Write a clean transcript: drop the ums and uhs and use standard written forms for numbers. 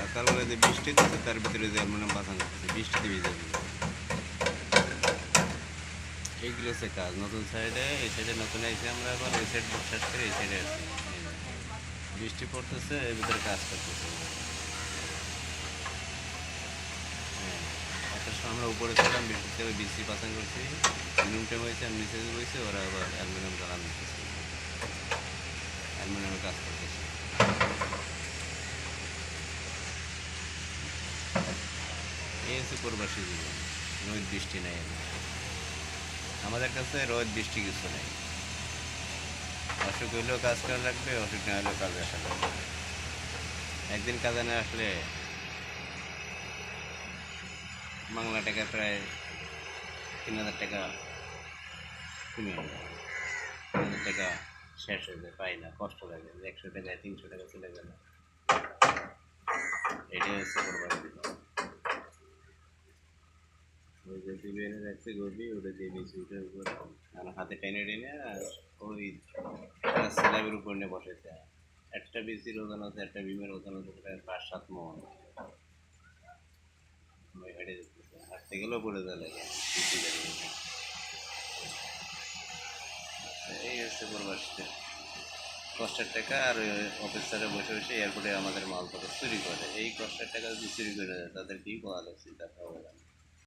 সকালবেলা যে বৃষ্টি হচ্ছে তার ভিতরে যে অ্যালুমিনিয়াম পাসান করতেছে, বৃষ্টিতে ভিজে ভিজে। এইগুলো হচ্ছে কাজ। নতুন সাইডে, এই সাইডে নতুন আইসি আমরা, আবার ওই সাইড শেষ করে এই সাইডে আছি। বৃষ্টি পড়তেছে, এর ভিতরে কাজ করতেছে। হ্যাঁ, একটা সময় আমরা উপরে ছিলাম, বৃষ্টিতে ওই বৃষ্টি পাসান করছি, অ্যালুমিনিয়াম টেম হয়েছে, আমি নিচে বইছি, ওরা আবার অ্যালুমিনিয়াম জ্বালান দিতেছে, অ্যালুমিনিয়ামের কাজ করতেছে। এই হচ্ছে প্রবাসী জীবন, রোদ বৃষ্টি নেই। আমাদের কাছে রোদ বৃষ্টি কিছু নেই। অসুখ হইলেও কাজ করা লাগবে, অসুখ না হলেও কাজে আসা লাগবে। একদিন কাজে না আসলে বাংলা টাকা প্রায় 3,000 টাকা কমে যায়। 3,000 টাকা শেষ হয়ে যায়, পাই না, কষ্ট লাগে। 100 টাকায় 300 টাকা চলে গেল, এটাই হচ্ছে প্রবাসী জীবন। ওই যে বেড়ে যাচ্ছে গভি, ওটা দিয়ে বেশি উঠে উপরে, আর হাতে টেনে টেনে ওই স্ল্যাবের উপর নিয়ে বসেছে। একটা বিসির ওজন আছে, একটা বিমের ওজন আছে প্রায় 5-7 মণ। হেঁটে যেতেছে, হাঁটতে গেলেও পড়ে যায় লাগে। এই হচ্ছে প্রবাসীতে কষ্টের টাকা। আর ওই অফিসারে বসে বসে এয়ারপোর্টে আমাদের মালপত্র চুরি করে। এই কষ্টের টাকা যদি চুরি করে দেয় তাদের কী পাওয়া যাচ্ছে, দেখা হবে না।